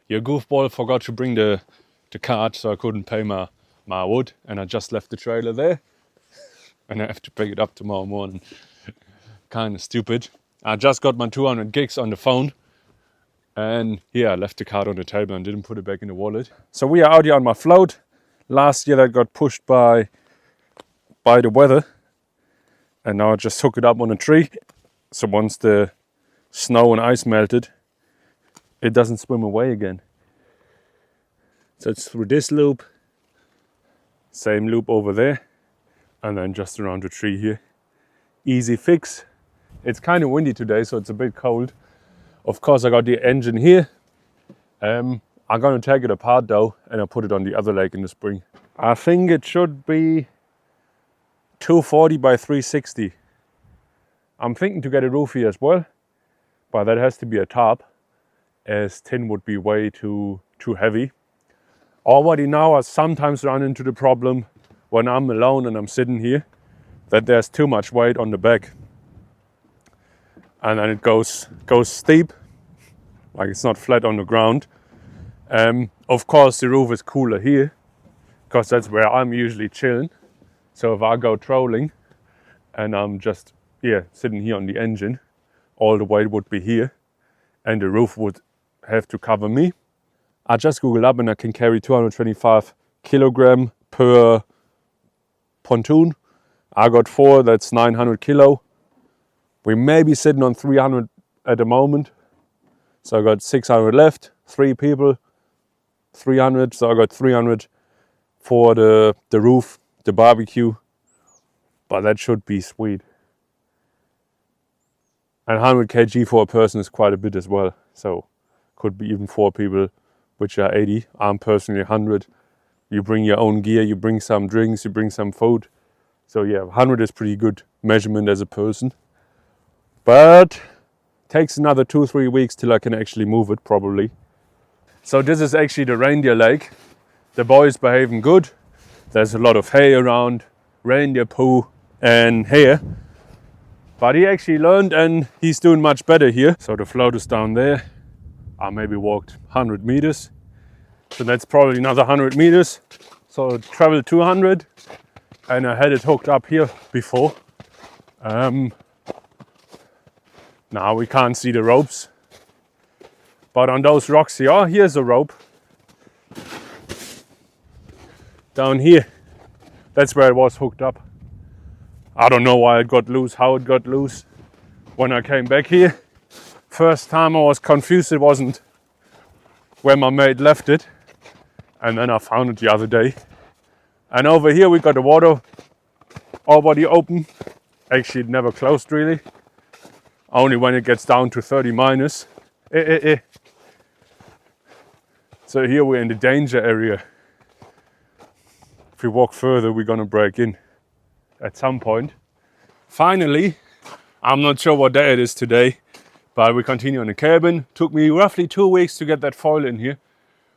your goofball forgot to bring the cart, so I couldn't pay my wood, and I just left the trailer there, and I have to pick it up tomorrow morning. Kind of stupid. I just got my 200 gigs on the phone, and I left the card on the table and didn't put it back in the wallet. So we are out here on my float. Last year that got pushed by the weather, and now I just hook it up on a tree. So once the snow and ice melted, it doesn't swim away again. So it's through this loop, same loop over there, and then just around the tree here. Easy fix. It's kind of windy today, so it's a bit cold. Of course, I got the engine here. I'm going to take it apart though, and I'll put it on the other leg in the spring. I think it should be 240 by 360. I'm thinking to get a roof here as well, but that has to be a tarp, as tin would be way too heavy. Already now I sometimes run into the problem when I'm alone and I'm sitting here, that there's too much weight on the back. And then it goes steep, like it's not flat on the ground. Of course the roof is cooler here, because that's where I'm usually chilling. So if I go trolling and I'm just sitting here on the engine, all the weight would be here and the roof would have to cover me. I just googled up and I can carry 225 kilogram per pontoon. I got 4, that's 900 kilo. We may be sitting on 300 at the moment. So I got 600 left, 3 people, 300. So I got 300 for the roof, the barbecue. But that should be sweet. And 100 kg for a person is quite a bit as well. So could be even 4 people, which are 80. I'm personally 100. You bring your own gear, you bring some drinks, you bring some food. So 100 is pretty good measurement as a person. But takes another 2-3 weeks till I can actually move it, probably. So this is actually the reindeer lake. The boy is behaving good. There's a lot of hay around, reindeer poo and hair. But he actually learned and he's doing much better here. So the float is down there. I maybe walked 100 meters. So that's probably another 100 meters. So I traveled 200 and I had it hooked up here before. Now we can't see the ropes. But on those rocks here, here's a rope. Down here, that's where it was hooked up. I don't know why it got loose, how it got loose. When I came back here, first time I was confused it wasn't where my mate left it. And then I found it the other day. And over here we got the water already open. Actually it never closed really. Only when it gets down to 30 minus. So here we're in the danger area. If we walk further, we're gonna break in at some point. Finally, I'm not sure what day it is today, but we continue on the cabin. Took me roughly 2 weeks to get that foil in here,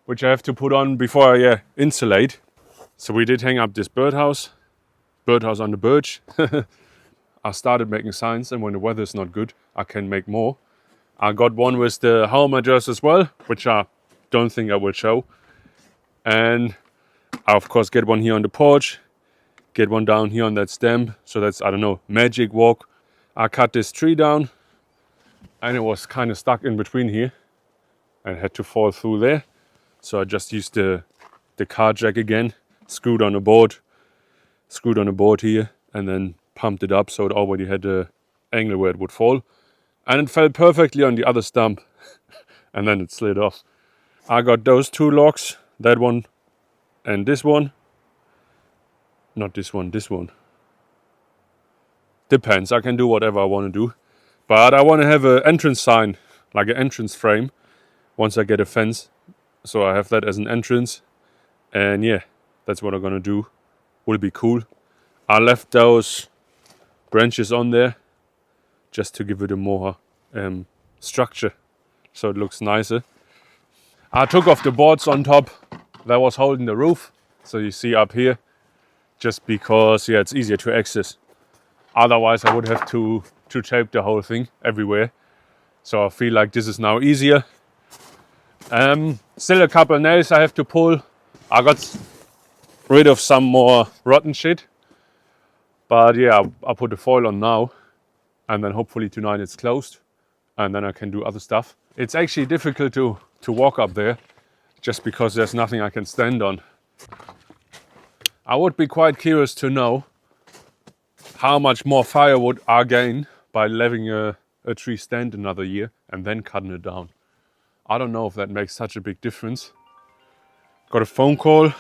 which I have to put on before I insulate. So we did hang up this birdhouse on the birch. I started making signs, and when the weather is not good, I can make more. I got one with the home address as well, which I don't think I will show. And I of course get one here on the porch, get one down here on that stem. So that's, I don't know, magic walk. I cut this tree down and it was kind of stuck in between here and had to fall through there. So I just used the car jack again, screwed on a board here, and then pumped it up so it already had the angle where it would fall. And it fell perfectly on the other stump and then it slid off. I got those 2 logs, that one and this one. Not this one, this one. Depends, I can do whatever I want to do. But I want to have an entrance sign, like an entrance frame, once I get a fence. So I have that as an entrance. And that's what I'm going to do. Will be cool. I left those branches on there just to give it a more structure, so it looks nicer. I took off the boards on top that was holding the roof, so you see up here, just because it's easier to access. Otherwise I would have to tape the whole thing everywhere. So I feel like this is now easier. Still a couple nails I have to pull. I got rid of some more rotten shit. But yeah, I'll put the foil on now. And then hopefully tonight it's closed. And then I can do other stuff. It's actually difficult to walk up there. Just because there's nothing I can stand on. I would be quite curious to know how much more firewood I gain by letting a tree stand another year and then cutting it down. I don't know if that makes such a big difference. Got a phone call.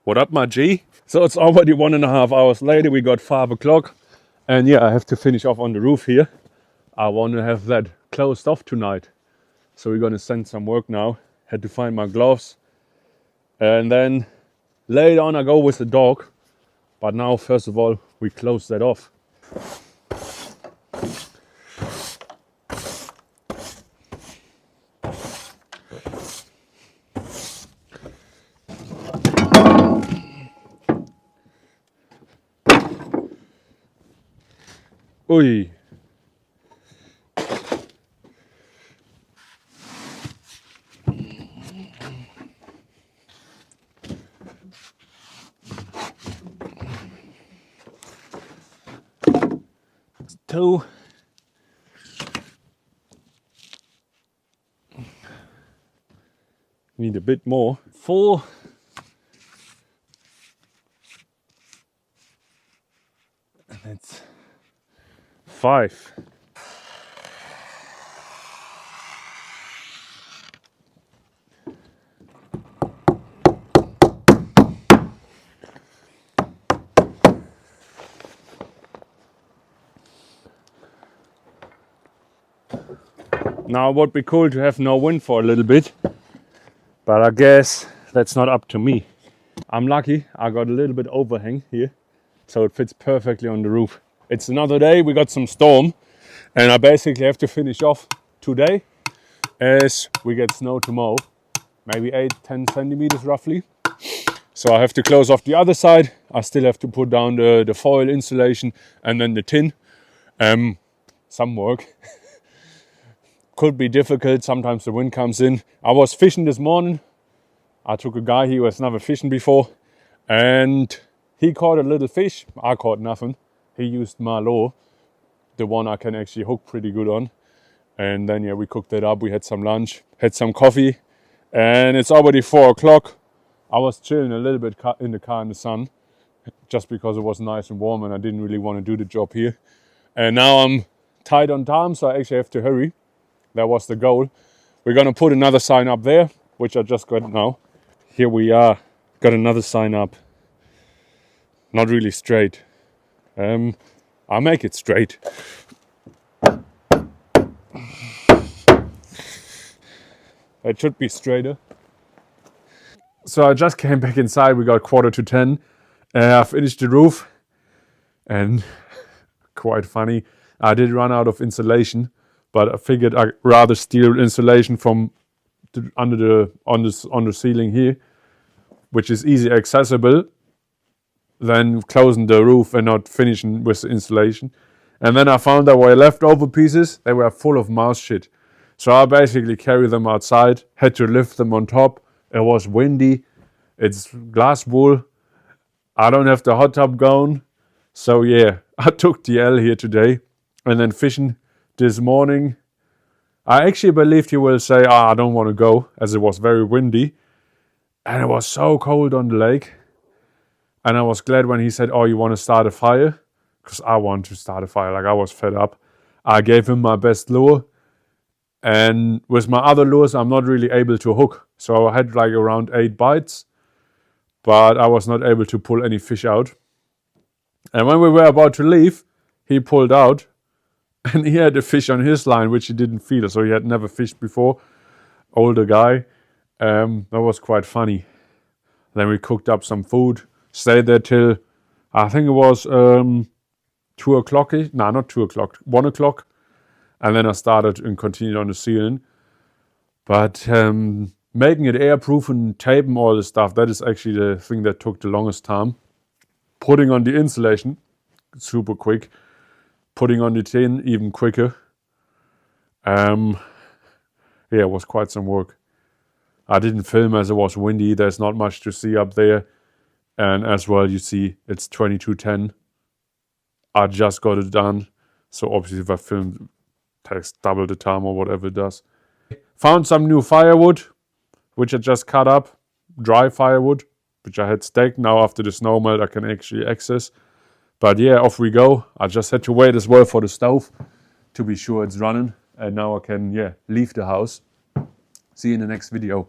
What up, my G? So it's already 1.5 hours later. We got 5 o'clock. And yeah, I have to finish off on the roof here. I want to have that closed off tonight. So we're going to send some work now. Had to find my gloves. And then later on I go with the dog. But now, first of all, we close that off. Ui. Two. Need a bit more. 4. And that's 5. Now it would be cool to have no wind for a little bit, but I guess that's not up to me. I'm lucky I got a little bit overhang here, so it fits perfectly on the roof. It's another day, we got some storm, and I basically have to finish off today as we get snow tomorrow, maybe 8-10 centimeters roughly. So I have to close off the other side. I still have to put down the foil insulation and then the tin. Some work. Could be difficult, sometimes the wind comes in. I was fishing this morning. I took a guy, he was never fishing before, and he caught a little fish. I caught nothing. He used my lure, the one I can actually hook pretty good on. And then yeah, we cooked that up, we had some lunch, had some coffee, and it's already 4 o'clock. I was chilling a little bit in the car in the sun, just because it was nice and warm and I didn't really want to do the job here. And now I'm tight on time, so I actually have to hurry. That was the goal. We're going to put another sign up there, which I just got now. Here we are. Got another sign up. Not really straight. I'll make it straight. It should be straighter. So I just came back inside. We got 9:45. I finished the roof. And quite funny, I did run out of insulation. But I figured I'd rather steal insulation from on the ceiling here, which is easy accessible, than closing the roof and not finishing with the insulation. And then I found there were leftover pieces. They were full of mouse shit. So I basically carried them outside, had to lift them on top. It was windy. It's glass wool. I don't have the hot tub going. So yeah, I took the L here today. And then fishing this morning, I actually believed he will say, I don't want to go, as it was very windy. And it was so cold on the lake. And I was glad when he said, you want to start a fire? Because I want to start a fire, like I was fed up. I gave him my best lure. And with my other lures, I'm not really able to hook. So I had like around 8 bites. But I was not able to pull any fish out. And when we were about to leave, he pulled out. And he had a fish on his line, which he didn't feel. So he had never fished before. Older guy. That was quite funny. Then we cooked up some food. Stayed there till, I think it was 2 o'clock. No, not 2 o'clock. 1 o'clock. And then I started and continued on the ceiling. But making it airproof and taping all the stuff, that is actually the thing that took the longest time. Putting on the insulation super quick. Putting on the tin even quicker. Yeah, it was quite some work. I didn't film as it was windy. There's not much to see up there. And as well, you see it's 22:10. I just got it done. So obviously if I filmed, it takes double the time or whatever it does. Found some new firewood, which I just cut up. Dry firewood, which I had staked. Now after the snow melt, I can actually access. But yeah, off we go. I just had to wait as well for the stove to be sure it's running. And now I can, leave the house. See you in the next video.